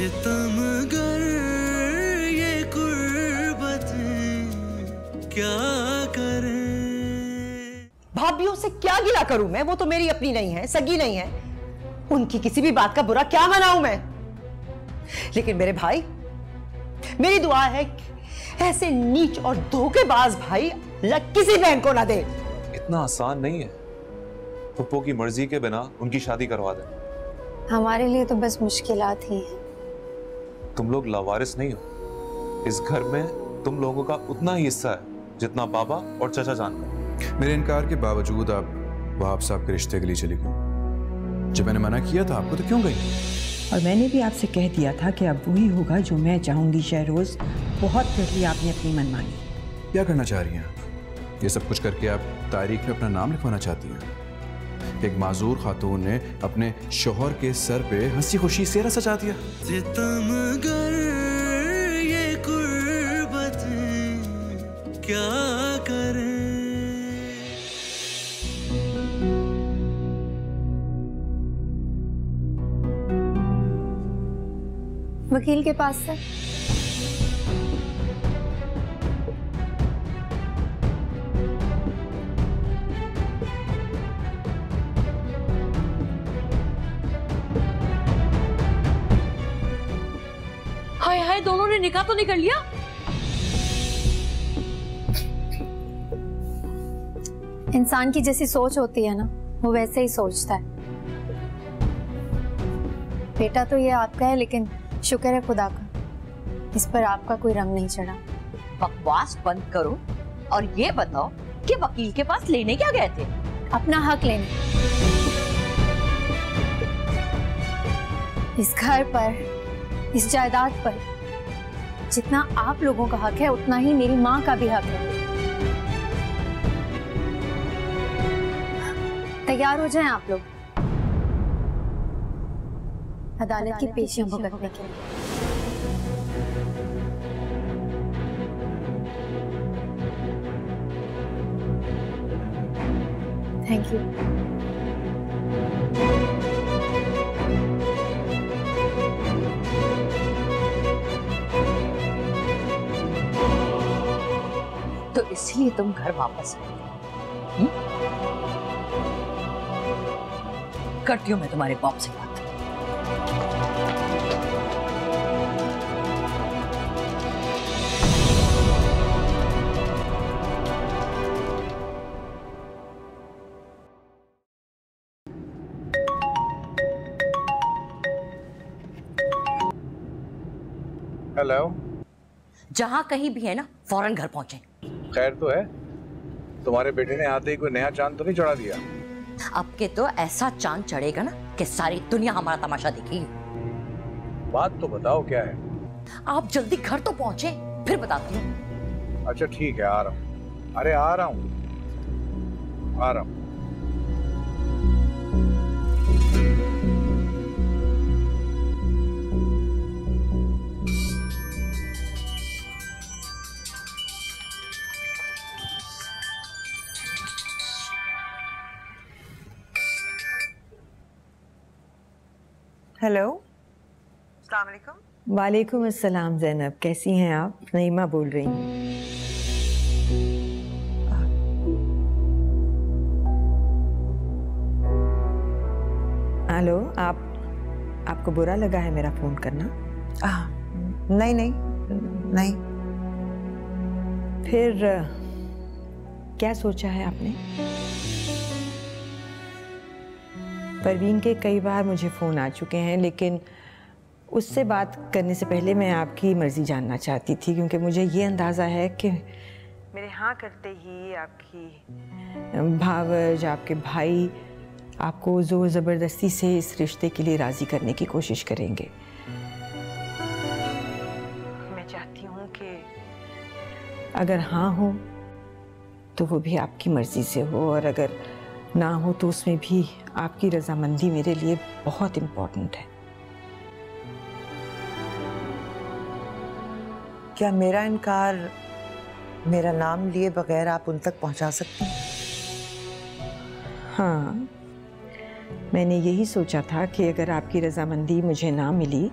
सितमगर ये कुर्बतें क्या करें। भाभीयों से क्या गिला करूं मैं? वो तो मेरी अपनी नहीं है, सगी नहीं है। उनकी किसी भी बात का बुरा क्या मनाऊं मैं? लेकिन मेरे भाई, मेरी दुआ है कि ऐसे नीच और धोखेबाज भाई लग किसी बहन को ना दे। इतना आसान नहीं है। पप्पो की मर्जी के बिना उनकी शादी करवा दे। हमारे लिए तो बस मुश्किलात ही है। तुम लोग लावारिस नहीं हो। इस घर में तुम लोगों का उतना ही हिस्सा है जितना बाबा और चाचा जान का। मेरे इनकार के बावजूद आप वहाब साहब के रिश्ते के लिए चली गई। जब मैंने मना किया था आपको तो क्यों गई? और मैंने भी आपसे कह दिया था कि अब वही होगा जो मैं चाहूंगी। शहरोज, बहुत कर लिया आपने अपनी मनमानी। क्या करना चाह रही हैं आप? ये सब कुछ करके आप तारीख में अपना नाम लिखवाना चाहती हैं। एक माजूर खातून ने अपने शोहर के सर पे हंसी खुशी सेहरा सजा दिया। सितमगर ये कुर्बतें क्या करें। वकील के पास से हाय हाय, दोनों ने निकाह तो नहीं कर लिया? इंसान की जैसी सोच होती है ना, वो वैसे ही सोचता है। बेटा तो ये आपका है, लेकिन शुक्र है खुदा का, इस पर आपका कोई रंग नहीं चढ़ा। बकवास बंद करो और ये बताओ कि वकील के पास लेने क्या गए थे? अपना हक लेने। इस घर पर, इस जायदाद पर जितना आप लोगों का हक है, उतना ही मेरी माँ का भी हक है। तैयार हो जाएं आप लोग अदालत की पेशियां भुगतने के लिए। Thank you. तो इसलिए तुम घर वापस आए? करती हूँ मैं तुम्हारे बाप से बात। हेलो। जहां कहीं भी है ना, फौरन घर पहुंचे। खैर तो है, तुम्हारे बेटे ने आते ही कोई नया चांद तो नहीं चढ़ा दिया? अब के तो ऐसा चांद चढ़ेगा ना कि सारी दुनिया हमारा तमाशा देखेगी। बात तो बताओ क्या है? आप जल्दी घर तो पहुंचे, फिर बताती हूँ। अच्छा ठीक है, आ रहा हूँ। अरे आ रहा हूँ, आ रहा हूँ। हेलो, अस्सलाम वालेकुम। वालेकुम अस्सलाम। ज़ैनब, कैसी हैं आप? नईमा बोल रही हूँ। हेलो, आपको बुरा लगा है मेरा फोन करना? नहीं नहीं नहीं। फिर क्या सोचा है आपने? परवीन के कई बार मुझे फ़ोन आ चुके हैं, लेकिन उससे बात करने से पहले मैं आपकी मर्ज़ी जानना चाहती थी, क्योंकि मुझे ये अंदाज़ा है कि मेरे हाँ करते ही आपकी भावज, आपके भाई आपको ज़ोर ज़बरदस्ती से इस रिश्ते के लिए राज़ी करने की कोशिश करेंगे। मैं चाहती हूँ कि अगर हाँ हो तो वो भी आपकी मर्ज़ी से हो, और अगर ना हो तो उसमें भी आपकी रजामंदी मेरे लिए बहुत इम्पोर्टेंट है। क्या मेरा इनकार मेरा नाम लिए बगैर आप उन तक पहुंचा सकती हैं? हाँ, मैंने यही सोचा था कि अगर आपकी रजामंदी मुझे ना मिली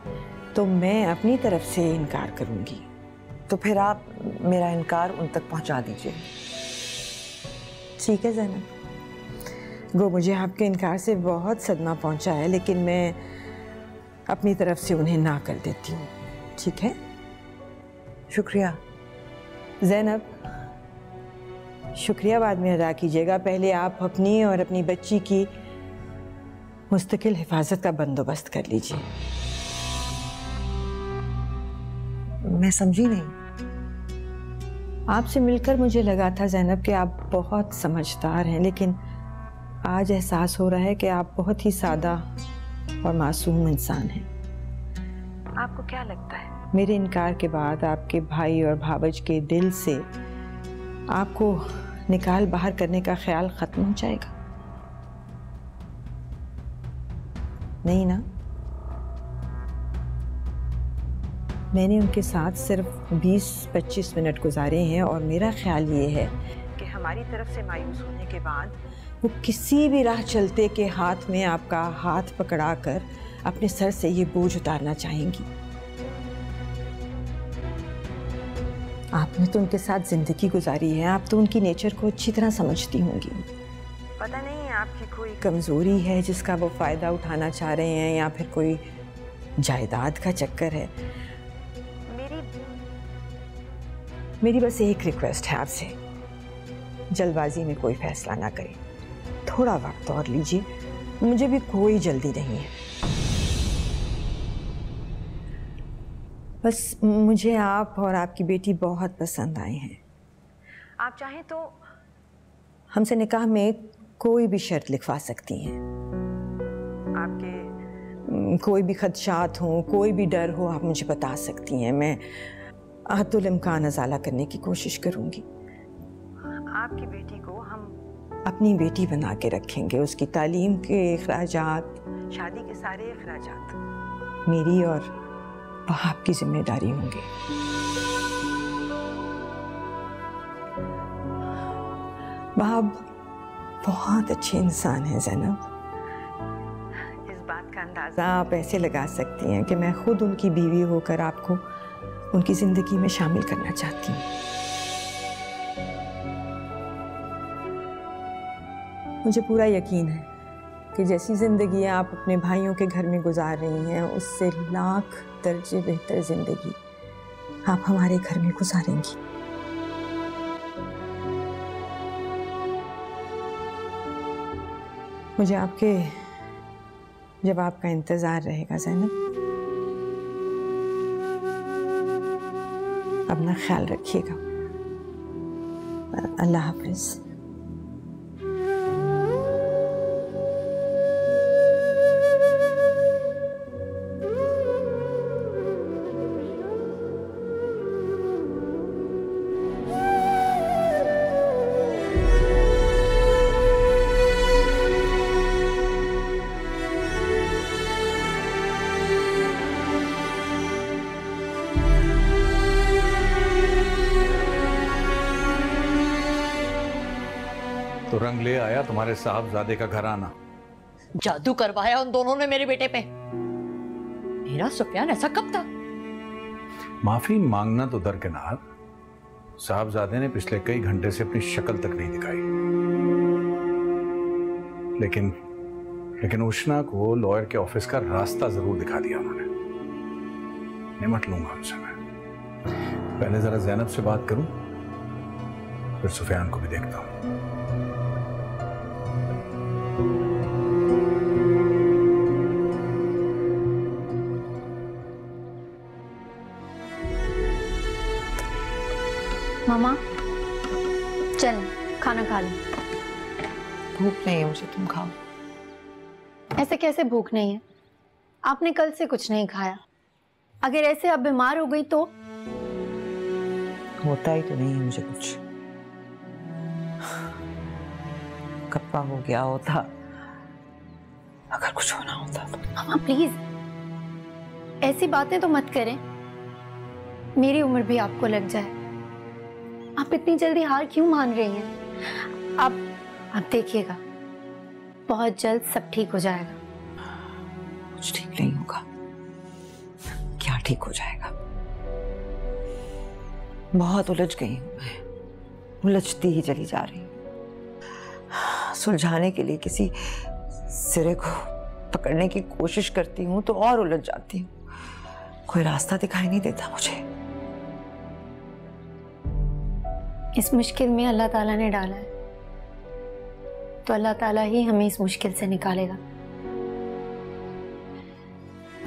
तो मैं अपनी तरफ से इनकार करूंगी। तो फिर आप मेरा इनकार उन तक पहुंचा दीजिए। ठीक है ज़ैनब, वो मुझे आपके इनकार से बहुत सदमा पहुंचा है, लेकिन मैं अपनी तरफ से उन्हें ना कर देती हूँ। ठीक है? शुक्रिया। ज़ैनब, शुक्रिया बाद में अदा कीजिएगा, पहले आप अपनी और अपनी बच्ची की मुस्तकिल हिफाजत का बंदोबस्त कर लीजिए। मैं समझी नहीं। आपसे मिलकर मुझे लगा था ज़ैनब कि आप बहुत समझदार हैं, लेकिन आज एहसास हो रहा है कि आप बहुत ही सादा और मासूम इंसान हैं। आपको क्या लगता है मेरे इनकार के बाद आपके भाई और भावज के दिल से आपको निकाल बाहर करने का ख्याल खत्म हो जाएगा? नहीं ना? मैंने उनके साथ सिर्फ 20-25 मिनट गुजारे हैं और मेरा ख्याल ये है कि हमारी तरफ से मायूस होने के बाद वो किसी भी राह चलते के हाथ में आपका हाथ पकड़ाकर अपने सर से ये बोझ उतारना चाहेंगी। आपने तो उनके साथ जिंदगी गुजारी है, आप तो उनकी नेचर को अच्छी तरह समझती होंगी। पता नहीं आपकी कोई कमजोरी है जिसका वो फायदा उठाना चाह रहे हैं, या फिर कोई जायदाद का चक्कर है। मेरी बस एक रिक्वेस्ट है आपसे, जल्दबाजी में कोई फैसला ना करें, थोड़ा वक्त और लीजिए, मुझे भी कोई जल्दी नहीं है। बस मुझे आप और आपकी बेटी बहुत पसंद आए हैं। आप चाहें तो हमसे निकाह में कोई भी शर्त लिखवा सकती हैं। आपके कोई भी खदशात हों, कोई भी डर हो, आप मुझे बता सकती हैं। मैं अहतुल इम्कान अज़ाला करने की कोशिश करूंगी। आपकी बेटी को हम अपनी बेटी बना के रखेंगे। उसकी तालीम के अखराजात, शादी के सारे अखराजात मेरी और आपकी जिम्मेदारी होंगे। बाब बहुत अच्छे इंसान हैं ज़ैनब। इस बात का अंदाज़ा आप ऐसे लगा सकती हैं कि मैं खुद उनकी बीवी होकर आपको उनकी ज़िंदगी में शामिल करना चाहती हूँ। मुझे पूरा यकीन है कि जैसी ज़िंदगी आप अपने भाइयों के घर में गुजार रही हैं, उससे लाख दर्जे बेहतर ज़िंदगी आप हमारे घर में गुजारेंगी। मुझे आपके जवाब का इंतज़ार रहेगा ज़ैनब। अपना ख्याल रखिएगा। अल्लाह हाफ़िज़। तो रंग ले आया तुम्हारे साहबजादे का घराना। जादू करवाया उन दोनों ने मेरे बेटे पे। मेरा सुफियान ऐसा कब था? माफी मांगना तो दरकिनार, साहबजादे ने पिछले कई घंटे से अपनी शक्ल तक नहीं दिखाई। लेकिन उष्णा को लॉयर के ऑफिस का रास्ता जरूर दिखा दिया उन्होंने। निमट लूंगा उनसे मैं। पहले जरा ज़ैनब से बात करूं, फिर सुफियान को भी देखता हूं। मामा चल खाना खा लो। भूख नहीं है मुझे, तुम खाओ। ऐसे कैसे भूख नहीं है? आपने कल से कुछ नहीं खाया। अगर ऐसे अब बीमार हो गई तो? होता ही तो नहीं है मुझे कुछ। कप्पा हो गया होता, अगर कुछ होना होता तो। मामा प्लीज ऐसी बातें तो मत करें। मेरी उम्र भी आपको लग जाए। आप इतनी जल्दी हार क्यों मान रही हैं? आप देखिएगा, बहुत जल्द सब ठीक हो जाएगा। कुछ ठीक नहीं होगा। क्या ठीक हो जाएगा। बहुत उलझ गई हूं मैं, उलझती ही चली जा रही हूँ। सुलझाने के लिए किसी सिरे को पकड़ने की कोशिश करती हूँ तो और उलझ जाती हूँ। कोई रास्ता दिखाई नहीं देता मुझे। इस मुश्किल में अल्लाह ताला ने डाला है, तो अल्लाह ताला ही हमें इस मुश्किल से निकालेगा।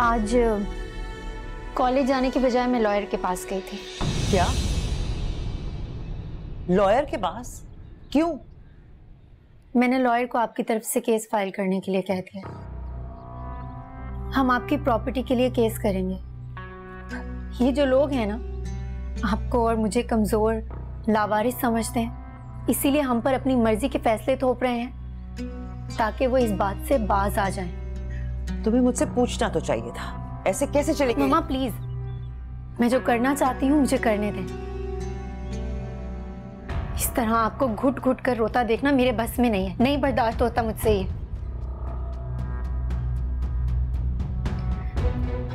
आज कॉलेज जाने की बजाय मैं लॉयर के पास गई थी। क्या? लॉयर के पास? क्यों? मैंने लॉयर को आपकी तरफ से केस फाइल करने के लिए कह दिया। हम आपकी प्रॉपर्टी के लिए केस करेंगे। ये जो लोग हैं ना, आपको और मुझे कमजोर, लावारिस समझते हैं, इसीलिए हम पर अपनी मर्जी के फैसले थोप रहे हैं ताकि वो इस बात से बाज आ जाएं। तुम्हें मुझसे पूछना तो चाहिए था, ऐसे कैसे चलेगी? मम्मा प्लीज, मैं जो करना चाहती हूँ मुझे करने दें। इस तरह आपको घुट घुट कर रोता देखना मेरे बस में नहीं है, नहीं बर्दाश्त होता मुझसे ये।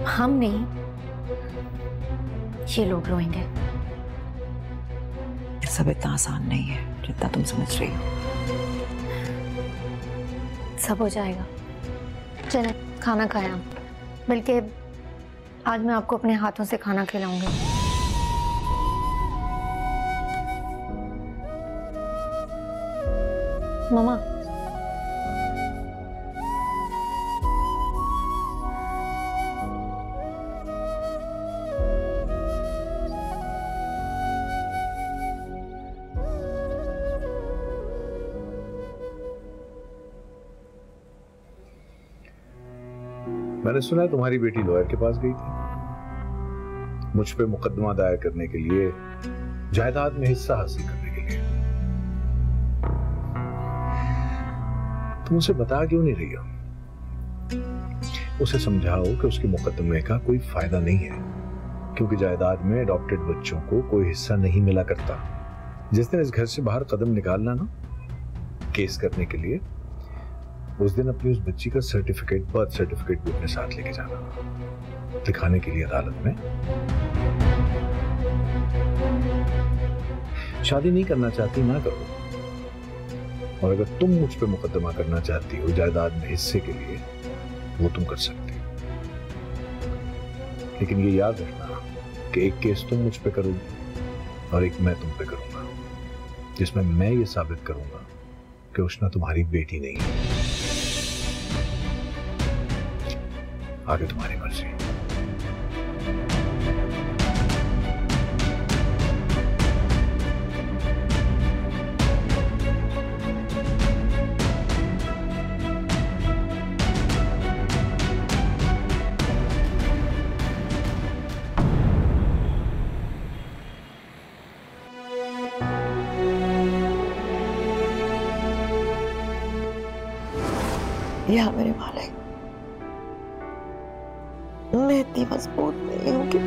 हम नहीं, ये लोग रोएंगे। सब इतना आसान नहीं है जितना तुम समझ रही हो। सब हो जाएगा। चलें खाना खाएं आप, बल्कि आज मैं आपको अपने हाथों से खाना खिलाऊंगी। मामा, मैंने सुना है तुम्हारी बेटी लॉयर के पास गई थी मुझ पे मुकदमा दायर करने के लिए, जायदाद में हिस्सा हासिल करने के लिए। तुम उसे बता क्यों नहीं रही हो? उसे समझाओ कि उसके मुकदमे का कोई फायदा नहीं है, क्योंकि जायदाद में अडॉप्टेड बच्चों को कोई हिस्सा नहीं मिला करता। जिस दिन इस घर से बाहर कदम निकालना ना केस करने के लिए, उस दिन अपनी उस बच्ची का सर्टिफिकेट, बर्थ सर्टिफिकेट भी अपने साथ लेके जाना, दिखाने के लिए अदालत में। शादी नहीं करना चाहती ना करो, और अगर तुम मुझ पे मुकदमा करना चाहती हो जायदाद में हिस्से के लिए, वो तुम कर सकती हो। लेकिन ये याद रखना कि एक केस तुम मुझ पे करोगी और एक मैं तुम पे करूंगा, जिसमें मैं ये साबित करूंगा कि उष्णा तुम्हारी बेटी नहीं है। आगे तुम्हारी मर्जी। या मेरे मालिक, मैं इतनी मजबूत नहीं हूं कि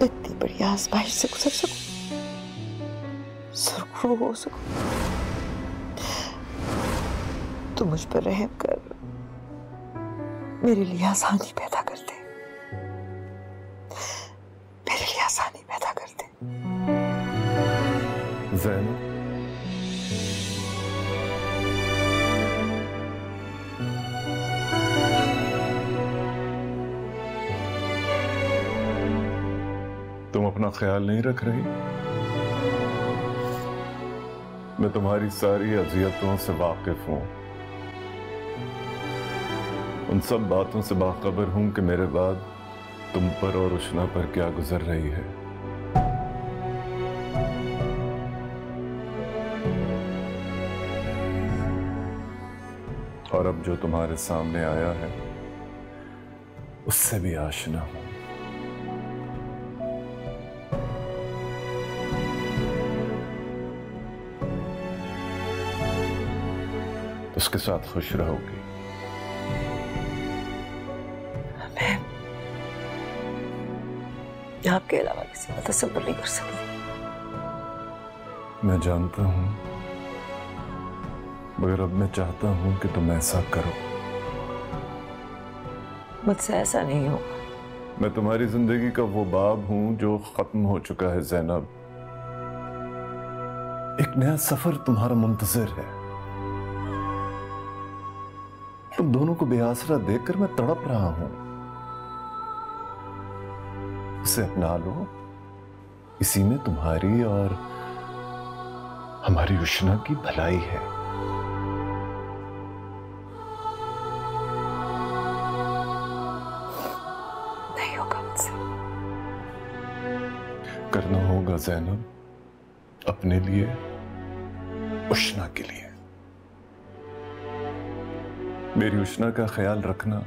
इतनी बड़ी आजमाइश से गुजर सकूं, सुरखरू हो सकूं। तू मुझ पर रहम कर, मेरे लिए आसानी पैदा कर दे, मेरे लिए आसानी पैदा कर दे। ज़ैनब, तुम अपना ख्याल नहीं रख रही? मैं तुम्हारी सारी अज़ियतों से वाकिफ हूं, उन सब बातों से बाखबर हूं कि मेरे बाद तुम पर और उष्णा पर क्या गुजर रही है। और अब जो तुम्हारे सामने आया है उससे भी आशना हूं। उसके साथ खुश रहोगी। मैं आपके अलावा किसी का तसव्वुर नहीं कर सकती। मैं जानता हूं, मगर अब मैं चाहता हूं कि तुम ऐसा करो। मुझसे ऐसा नहीं हो। मैं तुम्हारी जिंदगी का वो बाब हूं जो खत्म हो चुका है ज़ैनब। एक नया सफर तुम्हारा मुंतजर है। तुम दोनों को बेआसरा देखकर मैं तड़प रहा हूं। उसे अपना लो, इसी में तुम्हारी और हमारी उष्णा की भलाई है। नहीं होगा मुझसे। करना होगा ज़ैनब, अपने लिए, उष्णा के लिए। मेरी उष्णा का ख्याल रखना,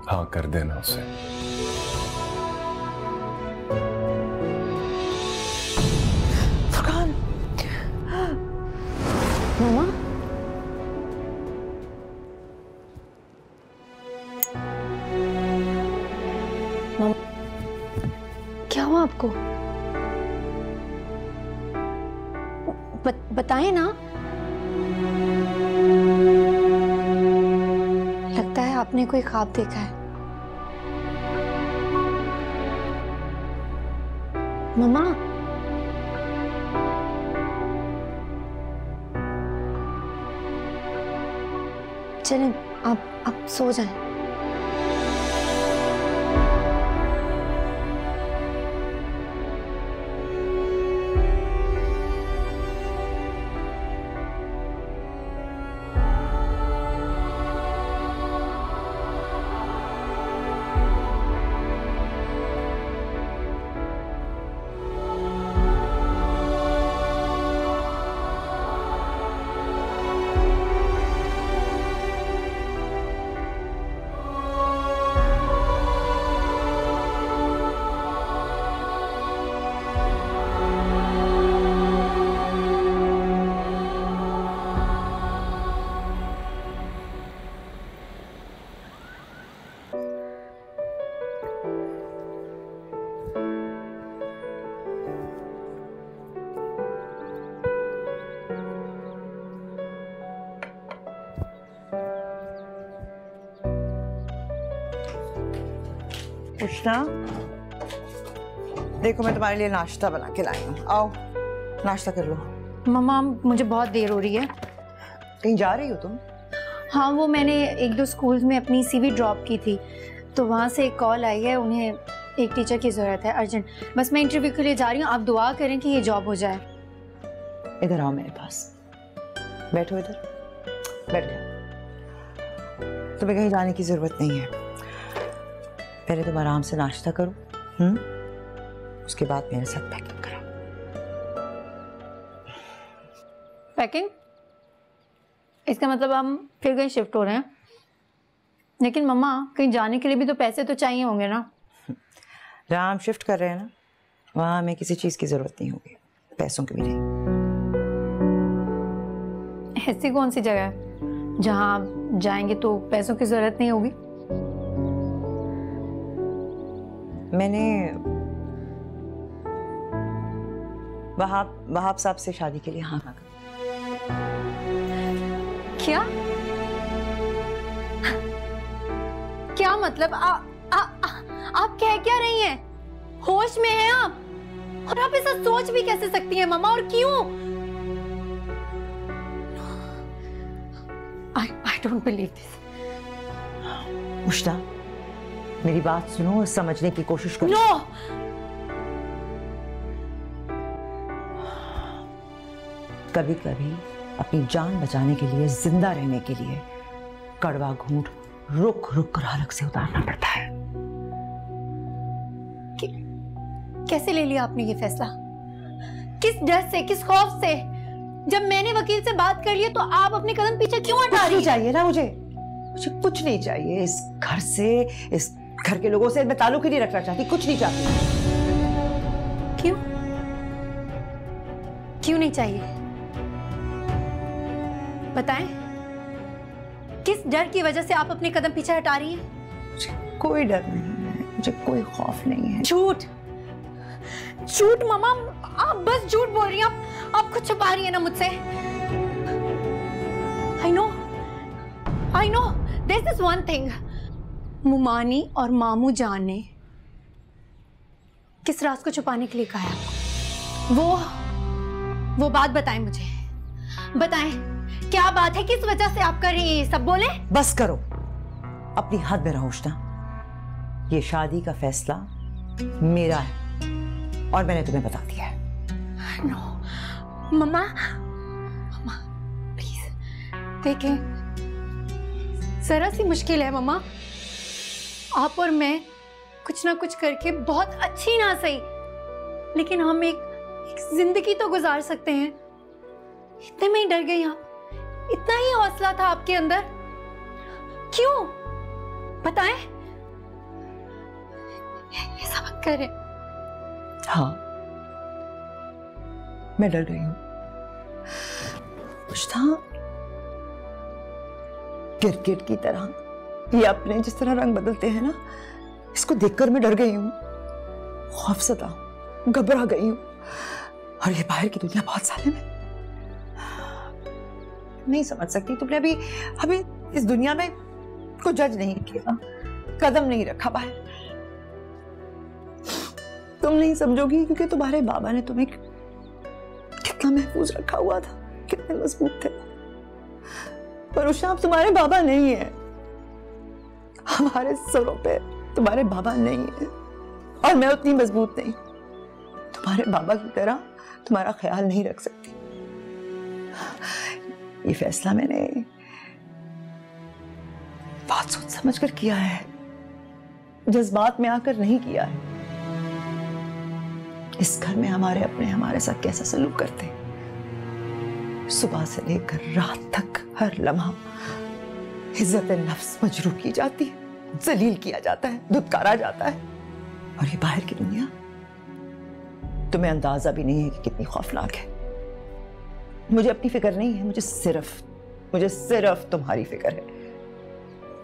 हाँ कर देना उसे। फुरकान, मामा क्या हुआ आपको? बताएं ना। लगता है आपने कोई ख्वाब देखा है। मम्मा चलें, आप सो जाएं। उष्णा, देखो मैं तुम्हारे लिए नाश्ता बना के लाई हूँ। आओ नाश्ता कर लो। मम्मा मुझे बहुत देर हो रही है। कहीं जा रही हो तुम? हाँ, वो मैंने एक दो स्कूल्स में अपनी सीवी ड्रॉप की थी, तो वहाँ से एक कॉल आई है, उन्हें एक टीचर की ज़रूरत है अर्जेंट। बस मैं इंटरव्यू के लिए जा रही हूँ। आप दुआ करें कि ये जॉब हो जाए। इधर आओ मेरे पास, बैठो इधर, बैठ जाओ। तुम्हें कहीं जाने की जरूरत नहीं है। पहले तुम आराम से नाश्ता करो, उसके बाद मेरे साथ पैकिंग करो। पैकिंग? इसका मतलब हम फिर कहीं शिफ्ट हो रहे हैं? लेकिन मम्मा, कहीं जाने के लिए भी तो पैसे तो चाहिए होंगे ना? जहाँ हम शिफ्ट कर रहे हैं ना, वहाँ हमें किसी चीज़ की ज़रूरत नहीं होगी, पैसों की भी नहीं। ऐसी कौन सी जगह है जहाँ आप जाएंगे तो पैसों की ज़रूरत नहीं होगी? मैंने वहाब साहब से शादी के लिए हाँ कहा। क्या क्या मतलब? आप कह क्या रही हैं? होश में हैं आप? और आप ऐसा सोच भी कैसे सकती हैं मम्मा, और क्यों? I don't believe this. उष्णा, मेरी बात सुनो और समझने की कोशिश करो। No! कभी कभी अपनी जान बचाने के लिए, जिंदा रहने के लिए कड़वा घूंट रुक रुक कर हलक से उतारना पड़ता है। कैसे ले लिया आपने ये फैसला? किस डर से, किस खौफ से? जब मैंने वकील से बात कर ली तो आप अपने कदम पीछे क्यों हटा रही हैं? चाहिए ना मुझे कुछ नहीं चाहिए। इस घर से, इस घर के लोगों से मैं ताल्लुक ही नहीं रखना चाहती, कुछ नहीं चाहती। क्यों? क्यों नहीं चाहिए? बताएं, किस डर की वजह से आप अपने कदम पीछे हटा रही हैं? मुझे कोई डर नहीं है, मुझे कोई खौफ नहीं है। झूठ झूठ मामा, आप बस झूठ बोल रही हैं। आप कुछ छुपा रही हैं ना मुझसे। I know, there's this one thing. मुमानी और मामू जान ने किस राज को छुपाने के लिए कहा है? वो बात बताएं मुझे, बताएं क्या बात है, किस वजह से आप कर रही हैं सब, बोले। बस करो, अपनी हद में रहो उष्णा। ये शादी का फैसला मेरा है और मैंने तुम्हें बता दिया है। नो मम्मा, प्लीज देखें, जरा सी मुश्किल है मम्मा, आप और मैं कुछ ना कुछ करके बहुत अच्छी ना सही, लेकिन हम एक जिंदगी तो गुजार सकते हैं। इतने में ही डर गई आप, इतना ही हौसला था आपके अंदर, क्यों बताएं? ऐसा मत करें। हाँ, मैं डर गई हूं। क्रिकेट की तरह ये अपने जिस तरह रंग बदलते हैं ना, इसको देखकर मैं डर गई हूं, खौफजदा, घबरा गई हूं। और ये बाहर की दुनिया बहुत जालिम है, नहीं समझ सकती। तुमने अभी इस दुनिया में को जज नहीं किया, कदम नहीं रखा बाहर। तुम नहीं समझोगी क्योंकि तुम्हारे बाबा ने तुम्हें कितना महफूज रखा हुआ था, कितने मजबूत थे। पर उषा, अब तुम्हारे बाबा नहीं है, हमारे सरों पे तुम्हारे बाबा नहीं है, और मैं उतनी मजबूत नहीं, तुम्हारे बाबा की तरह तुम्हारा ख्याल नहीं रख सकती। ये फैसला मैंने बहुत सोच समझ कर किया है, जज्बात में आकर नहीं किया है। इस घर में हमारे अपने हमारे साथ कैसा सलूक करते, सुबह से लेकर रात तक हर लम्हा इज्जत नफ्स मजरूह की जाती है, जलील किया जाता है, धुतकारा जाता है। और ये बाहर की दुनिया, तुम्हें अंदाजा भी नहीं है कि कितनी खौफनाक है। मुझे अपनी फिक्र नहीं है, मुझे सिर्फ तुम्हारी फिक्र है।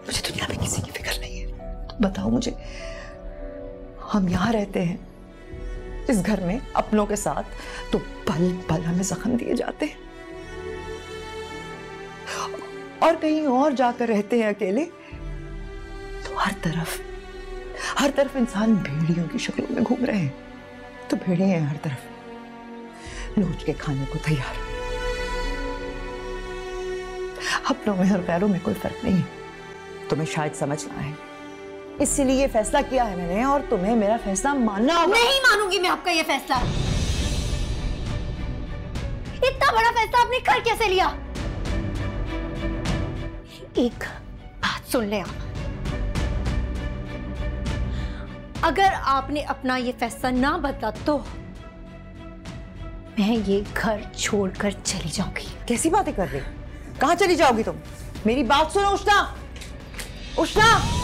मुझे दुनिया में किसी की फिक्र नहीं है। तुम बताओ मुझे, हम यहां रहते हैं इस घर में अपनों के साथ, तो पल पल हमें जख्म दिए जाते हैं, और कहीं और जाकर रहते हैं अकेले, तो हर तरफ इंसान भेड़ियों की शक्लों में घूम रहे हैं। तो भेड़िए हैं हर तरफ, नोच के खाने को तैयार। अपनों में और गैरों में कोई फर्क नहीं है। तुम्हें शायद समझना है, इसलिए ये फैसला किया है मैंने, और तुम्हें मेरा फैसला मानना होगा। नहीं मानूंगी मैं आपका ये फैसला। इतना बड़ा फैसला आपने कर कैसे लिया? एक बात सुन ले आप, अगर आपने अपना ये फैसला ना बदला तो मैं ये घर छोड़कर चली जाऊंगी। कैसी बातें कर रही, कहां चली जाओगी तुम? मेरी बात सुनो उष्णा, उष्णा।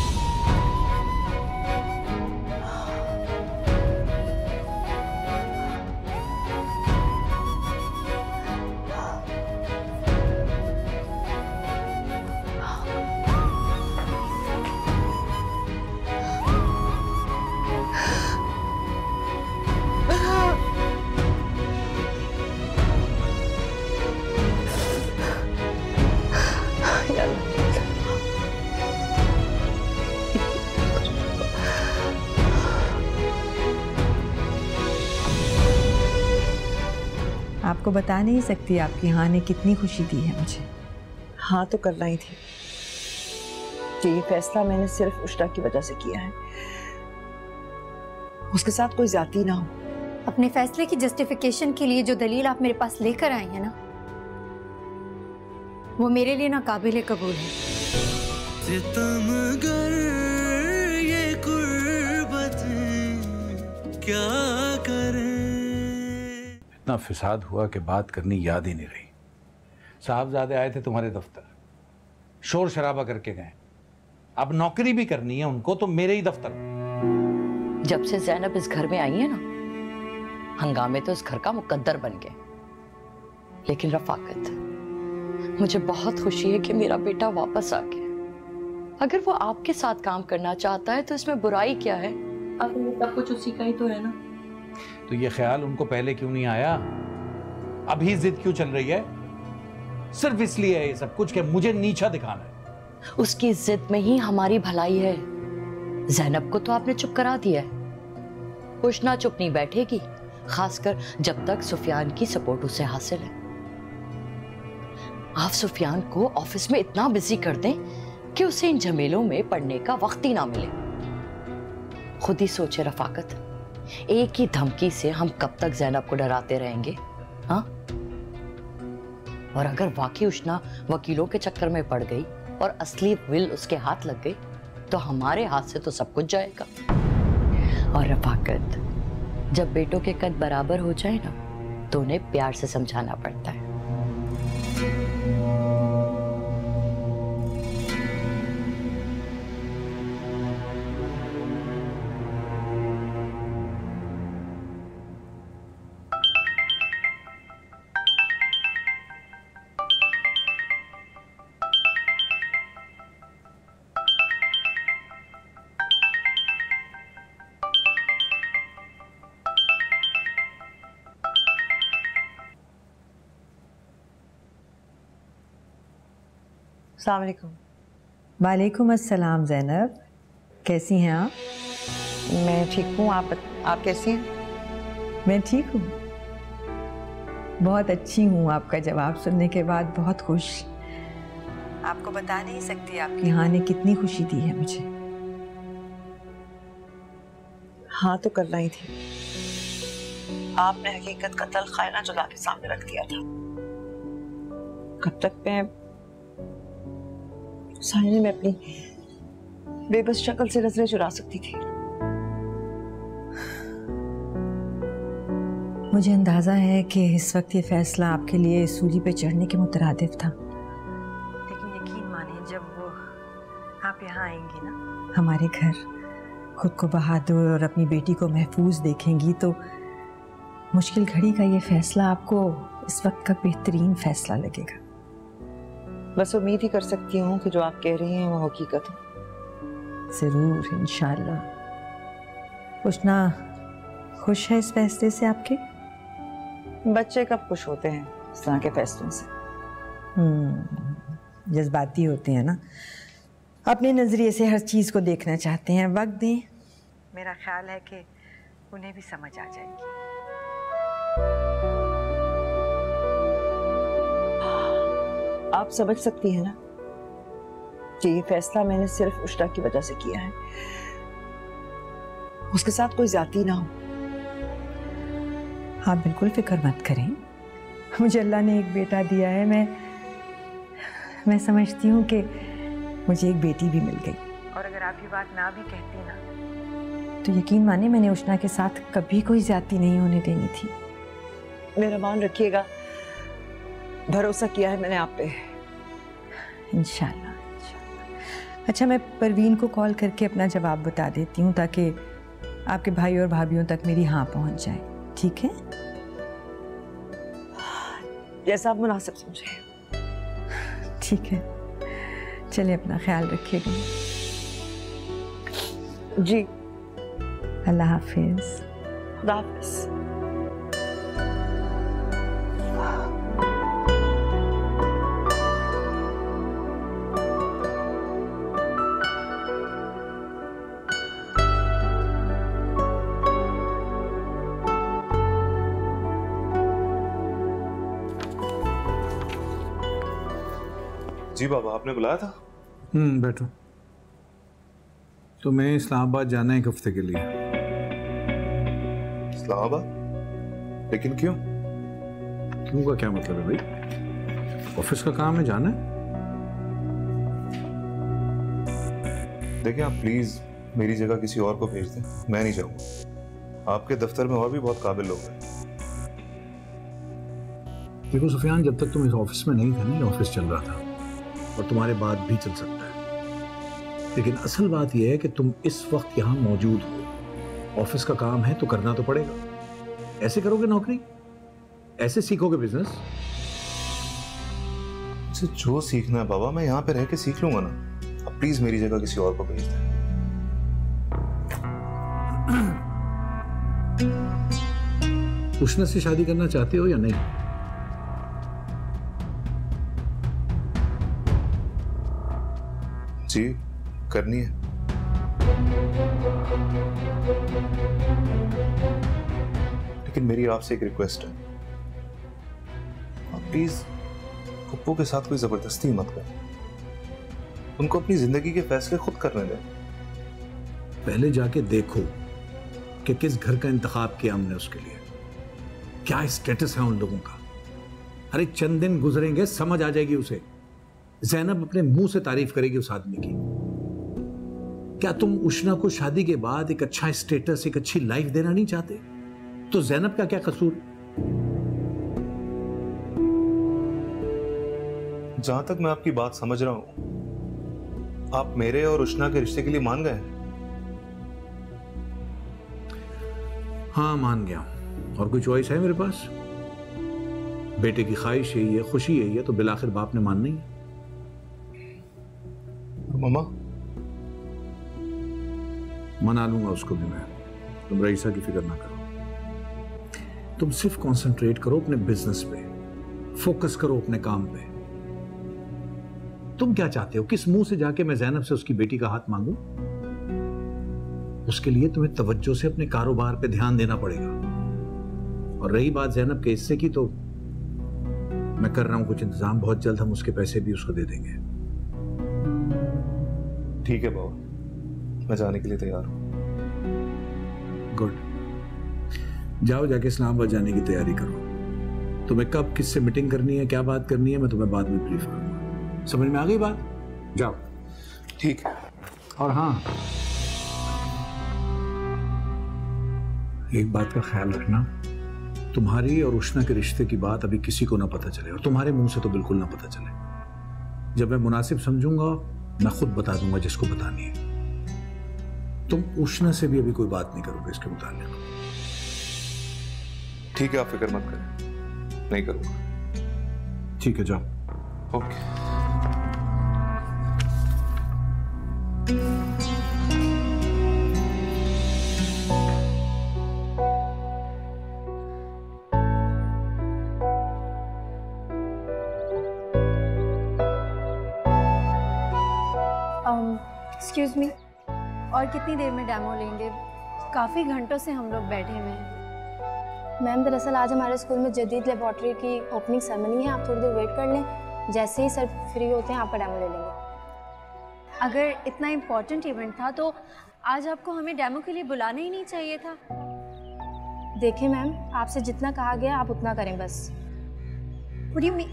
आपको बता नहीं सकती आपकी हाँ ने कितनी खुशी दी है मुझे। हाँ तो करना ही थी कि ये फैसला मैंने सिर्फ उष्णा की वजह से किया है, उसके साथ कोई ज्यादती ना हो। अपने फैसले की जस्टिफिकेशन के लिए जो दलील आप मेरे पास लेकर आए हैं ना, वो मेरे लिए ना काबिल कबूल है। सितमगर ये कुर्बतें क्या करें। इतना फिसाद हुआ कि बात करनी याद ही नहीं रही। साहबजादे आए थे तुम्हारे दफ्तर, शोर शराबा करके गए। अब नौकरी भी करनी है उनको तो मेरे ही दफ्तर। जब से ज़ैनब इस घर में आई है ना, हंगामे तो इस घर का मुकद्दर बन गए। लेकिन रफाकत, मुझे बहुत खुशी है कि मेरा बेटा वापस आ गया। अगर वो आपके साथ काम करना चाहता है तो इसमें बुराई क्या है? अगर सब कुछ उसी का ही तो है ना। तो ये ख्याल उनको पहले क्यों नहीं आया? अभी जिद क्यों चल रही है? सिर्फ इसलिए है ये सब कुछ कि मुझे नीचा दिखाना है। उसकी जिद में ही हमारी भलाई है। ज़ैनब को तो आपने चुप करा दिया है। उष्ना चुप नहीं बैठेगी, खासकर जब तक सुफियान की सपोर्ट उसे हासिल है। आप सुफियान को ऑफिस में इतना बिजी कर दें कि उसे इन झमेलों में पड़ने का वक्त ही ना मिले। खुद ही सोचे रफाकत, एक ही धमकी से हम कब तक ज़ैनब को डराते रहेंगे? हाँ, और अगर वाकई उष्ना वकीलों के चक्कर में पड़ गई और असली विल उसके हाथ लग गई तो हमारे हाथ से तो सब कुछ जाएगा। और रफाकत, जब बेटों के कद बराबर हो जाए ना तो उन्हें प्यार से समझाना पड़ता है। अस्सलाम वालेकुम। वालेकुम अस्सलाम। ज़ैनब, कैसी हैं आप? मैं ठीक हूँ, आप कैसी हैं? मैं ठीक हूँ, बहुत अच्छी हूँ। आपका जवाब सुनने के बाद बहुत खुश। आपको बता नहीं सकती आपकी हाँ ने कितनी खुशी दी है मुझे। हाँ तो करना ही थी। आपने हकीकत का तल्ख खाना जला के सामने रख दिया था। कब तक मैं सामने में अपनी बेबस शक्ल से नजरें चुरा सकती थी? मुझे अंदाजा है कि इस वक्त ये फैसला आपके लिए सूली पे चढ़ने के मुतरादिफ था, लेकिन यकीन मानिए जब वो आप यहाँ आएंगी ना हमारे घर, खुद को बहादुर और अपनी बेटी को महफूज देखेंगी तो मुश्किल घड़ी का ये फैसला आपको इस वक्त का बेहतरीन फैसला लगेगा। बस उम्मीद ही कर सकती हूँ कि जो आप कह रही हैं वो हकीकत है। जरूर, इंशाल्लाह। उष्ना खुश है इस फैसले से आपके? बच्चे कब खुश होते हैं इस तरह के फैसलों से? जज्बाती होते हैं ना, अपने नजरिए से हर चीज को देखना चाहते हैं। वक्त दें, मेरा ख्याल है कि उन्हें भी समझ आ जाएगी। आप समझ सकती हैं ना कि ये फैसला मैंने सिर्फ उष्णा की वजह से किया है, उसके साथ कोई ज्यादती ना हो। आप बिल्कुल फिक्र मत करें, मुझे अल्लाह ने एक बेटा दिया है। मैं समझती हूँ कि मुझे एक बेटी भी मिल गई। और अगर आप ये बात ना भी कहती ना तो यकीन माने मैंने उष्णा के साथ कभी कोई ज्यादती नहीं होने देनी थी। मेरा मान रखिएगा, भरोसा किया है मैंने आप पे। इंशाल्लाह। अच्छा, मैं परवीन को कॉल करके अपना जवाब बता देती हूँ ताकि आपके भाई और भाभीयों तक मेरी हाँ पहुँच जाए। ठीक है? जैसा आप मुनासिब समझे। ठीक है, चलिए अपना ख्याल रखिएगा। जी, अल्लाह हाफिज। खुदा हाफिज। जी बाबा, आपने बुलाया था? बैठो। तो मैं इस्लामाबाद जाना है एक हफ्ते के लिए। इस्लामाबाद? लेकिन क्यों? क्यों का क्या मतलब है भाई? ऑफिस का काम है, जाना है। देखिए, आप प्लीज मेरी जगह किसी और को भेज दें, मैं नहीं जाऊंगा। आपके दफ्तर में और भी बहुत काबिल लोग हैं। देखो सुफियान, जब तक तुम इस ऑफिस में नहीं थे ना, ये ऑफिस चल रहा था और तुम्हारे बाद भी चल सकता है। लेकिन असल बात यह है कि तुम इस वक्त यहां मौजूद हो। ऑफिस का काम है तो करना तो पड़ेगा। ऐसे करोगे नौकरी? ऐसे सीखोगे बिजनेस? जो सीखना है बाबा, मैं यहां पे रह के सीख लूंगा ना। अब प्लीज मेरी जगह किसी और को भेज दें। उष्णा से शादी करना चाहते हो या नहीं? जी करनी है। लेकिन मेरी आपसे एक रिक्वेस्ट है, आप प्लीज पप्पू के साथ कोई जबरदस्ती मत करें। उनको अपनी जिंदगी के फैसले खुद करने दें। पहले जाके देखो कि किस घर का इंतखाब किया हमने उसके लिए, क्या स्टेटस है उन लोगों का। अरे चंद दिन गुजरेंगे, समझ आ जाएगी उसे। ज़ैनब अपने मुंह से तारीफ करेगी उस आदमी की। क्या तुम उष्णा को शादी के बाद एक अच्छा स्टेटस, एक अच्छी लाइफ देना नहीं चाहते? तो ज़ैनब का क्या कसूर? जहां तक मैं आपकी बात समझ रहा हूं, आप मेरे और उष्णा के रिश्ते के लिए मान गए हैं। हाँ मान गया। और कोई चॉइस है मेरे पास? बेटे की ख्वाहिश यही है, खुशी यही है, तो बिलाखिर बाप ने मानना ही है। मामा मना लूंगा उसको भी मैं, तुम रईसा की फिक्र ना करो। तुम सिर्फ कंसंट्रेट करो अपने बिजनेस पे, फोकस करो अपने काम पे। तुम क्या चाहते हो? किस मुंह से जाके मैं ज़ैनब से उसकी बेटी का हाथ मांगू? उसके लिए तुम्हें तवज्जो से अपने कारोबार पे ध्यान देना पड़ेगा। और रही बात ज़ैनब के हिस्से की, तो मैं कर रहा हूं कुछ इंतजाम, बहुत जल्द हम उसके पैसे भी उसको दे देंगे। ठीक है बाबा, मैं जाने के लिए तैयार हूं। गुड, जाओ जाके इस्लामाबाद जाने की तैयारी करो। तुम्हें कब किससे मीटिंग करनी है, क्या बात करनी है, मैं तुम्हें बाद में ब्रीफ करूंगा। समझ में आ गई बात? जाओ। ठीक है। और हाँ, एक बात का ख्याल रखना, तुम्हारी और उष्णा के रिश्ते की बात अभी किसी को ना पता चले, और तुम्हारे मुंह से तो बिल्कुल ना पता चले। जब मैं मुनासिब समझूंगा मैं खुद बता दूंगा जिसको बतानी है। तुम उष्णा से भी अभी कोई बात नहीं करोगे इसके मुताबिक? ठीक है, आप फिक्र मत करें, नहीं करूंगा। ठीक है, जाओ। ओके। एक्सक्यूज मी, और कितनी देर में डेमो लेंगे? काफ़ी घंटों से हम लोग बैठे हुए हैं। मैम दरअसल आज हमारे स्कूल में जदीद लेबॉर्ट्री की ओपनिंग सेरेमनी है, आप थोड़ी देर वेट कर लें, जैसे ही सर फ्री होते हैं आपका डेमो ले लेंगे। अगर इतना इम्पोर्टेंट इवेंट था तो आज आपको हमें डेमो के लिए बुलाना ही नहीं चाहिए था। देखिए मैम, आपसे जितना कहा गया आप उतना करें बस। What do you mean?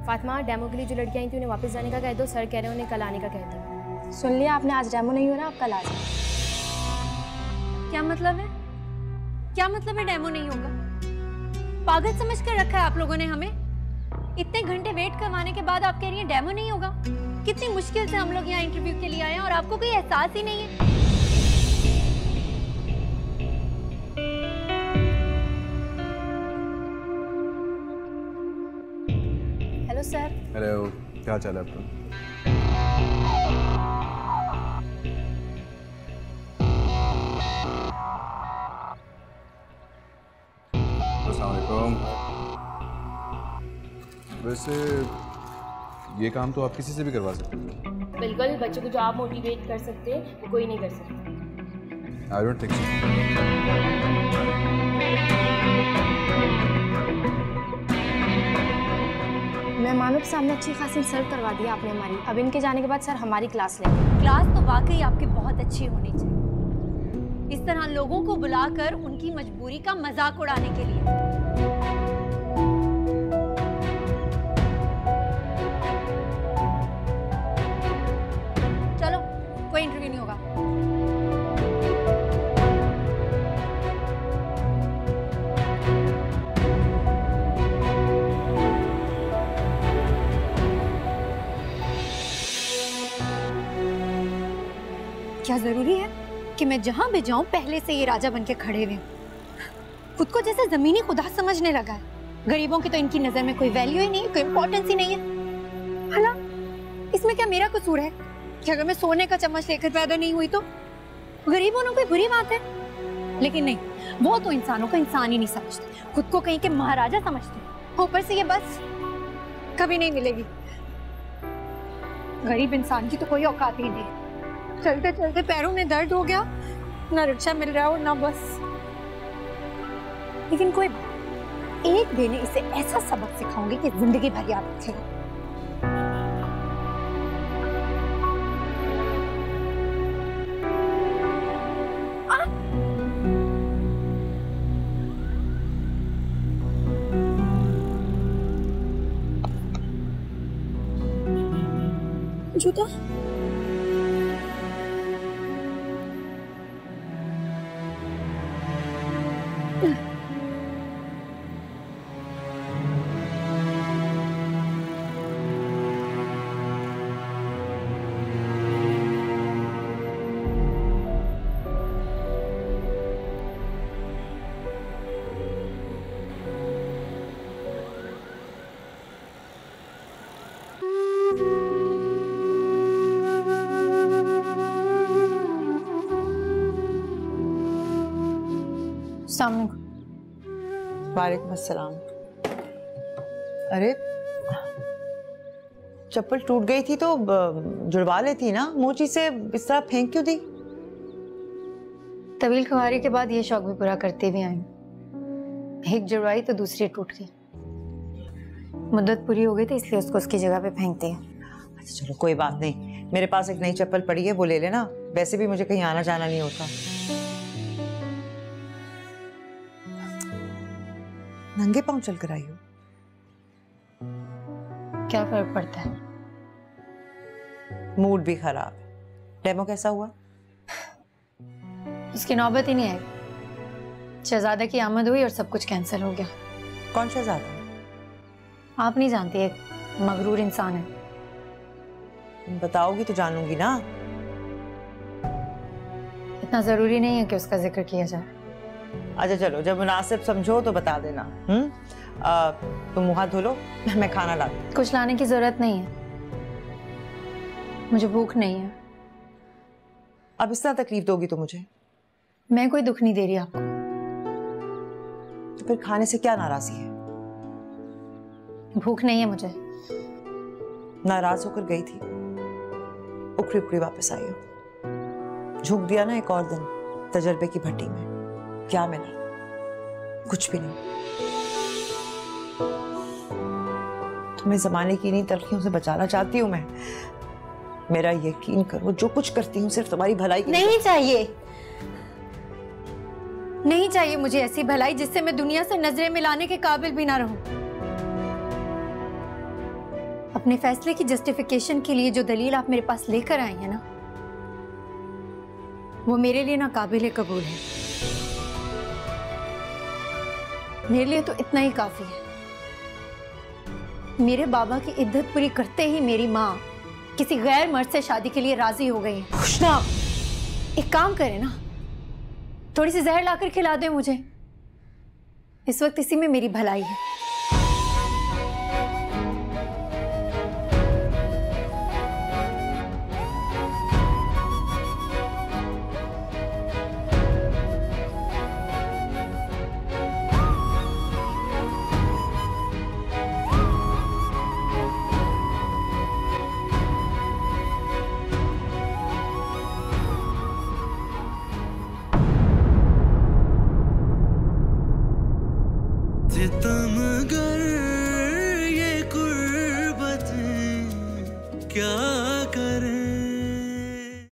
Fatima, demo के लिए जो लड़कियाँ आई थी उन्हें वापस जाने का कह दो, सर कह रहे हैं उन्हें कल आने का कहते हैं। सुन लिया आपने, आज डेमो नहीं हो रहा, आप कल आ जाए। क्या मतलब है? क्या मतलब है डेमो नहीं होगा? पागल समझ कर रखा है आप लोगों ने हमें। इतने घंटे वेट करवाने के बाद आप कह रही हैं डेमो नहीं होगा। कितनी मुश्किल से हम लोग यहाँ इंटरव्यू के लिए आए हैं और आपको कोई एहसास ही नहीं है। Hello sir. हेलो, क्या चाल है आपका? वैसे ये काम तो आप किसी से भी करवा सकते हो। बिल्कुल, बच्चों को जो आप मोटिवेट कर सकते हैं वो कोई नहीं कर सकता। I don't think so. मेहमानों के सामने अच्छी खासी इंसल्ट करवा दी आपने हमारी। अब इनके जाने के बाद सर हमारी क्लास लेंगे। क्लास तो वाकई आपकी बहुत अच्छी होनी चाहिए, इस तरह लोगों को बुलाकर उनकी मजबूरी का मजाक उड़ाने के लिए। चलो, कोई इंटरव्यू नहीं होगा। क्या जरूरी है कि मैं जहां भी जाऊं पहले से ये राजा बनके खड़े हुए? खुद को जैसे जमीनी खुदा समझने लगा है। गरीबों की तो इनकी नजर में कोई वैल्यू ही नहीं है, कोई इंपॉर्टेंस ही नहीं है। भला इसमें क्या मेरा कसूर है कि अगर मैं सोने का चम्मच लेकर पैदा नहीं हुई तो गरीब होना कोई बुरी बात है? लेकिन नहीं, वो तो इंसानों को इंसान ही नहीं समझते, खुद को कहीं के महाराजा समझते। ऊपर से ये बस कभी नहीं मिलेगी। गरीब इंसान की तो कोई औकात ही नहीं। चलते चलते पैरों में दर्द हो गया, ना रिक्शा मिल रहा हो ना बस। लेकिन कोई एक दिन इसे ऐसा सबक सिखाऊंगी कि जिंदगी भर याद रखेगा। जूता सामने। वालेकुम अस्सलाम। अरे चप्पल टूट गई थी तो जुड़वा लेती ना, मोची से इस तरह फेंक क्यों दी? तवील खुआरी के बाद ये शौक भी पूरा करते भी आई। एक जुड़वाई तो दूसरी टूट गई। मुद्दत पूरी हो गई थी इसलिए उसको उसकी जगह पे फेंक दिया। अच्छा चलो कोई बात नहीं, मेरे पास एक नई चप्पल पड़ी है, वो ले लेना। वैसे भी मुझे कहीं आना जाना नहीं होता। नंगे पांव चल कर आई हो? क्या फर्क पड़ता है? मूड भी खराब। डेमो कैसा हुआ? उसकी नौबत ही नहीं आई। शहजादा की आमद हुई और सब कुछ कैंसिल हो गया। कौन शहजादा? आप नहीं जानती, एक मगरूर इंसान है। तुम बताओगी तो जानूंगी ना। इतना जरूरी नहीं है कि उसका जिक्र किया जाए। अच्छा चलो, जब मुनासिब समझो तो बता देना। तुम मुंह हाथ धो लो, मैं खाना ला दूं। कुछ लाने की जरूरत नहीं है, मुझे भूख नहीं है। अब इस तरह तकलीफ दोगी तो मुझे? मैं कोई दुख नहीं दे रही आपको। तो फिर खाने से क्या नाराजगी है? भूख नहीं है मुझे। नाराज होकर गई थी, उखड़ी उखड़ी वापस आई हो। झोंक दिया ना एक और दिन तजर्बे की भट्टी में। क्या मिला? कुछ भी नहीं। तुम्हें जमाने की इन्हीं तलखियों से बचाना चाहती हूँ मैं। मेरा यकीन करो, जो कुछ करती हूँ सिर्फ तुम्हारी भलाई के लिए। नहीं चाहिए, नहीं चाहिए मुझे ऐसी भलाई जिससे मैं दुनिया से नजरें मिलाने के काबिल भी ना रहूं। अपने फैसले की जस्टिफिकेशन के लिए जो दलील आप मेरे पास लेकर आई हैं ना, वो मेरे लिए ना काबिल कबूल है। मेरे लिए तो इतना ही काफी है। मेरे बाबा की इद्दत पूरी करते ही मेरी माँ किसी गैर मर्द से शादी के लिए राजी हो गई है। खुशना, एक काम करें ना, थोड़ी सी जहर लाकर खिला दे मुझे। इस वक्त इसी में मेरी भलाई है। सितमगर ये कुर्बत क्या करे।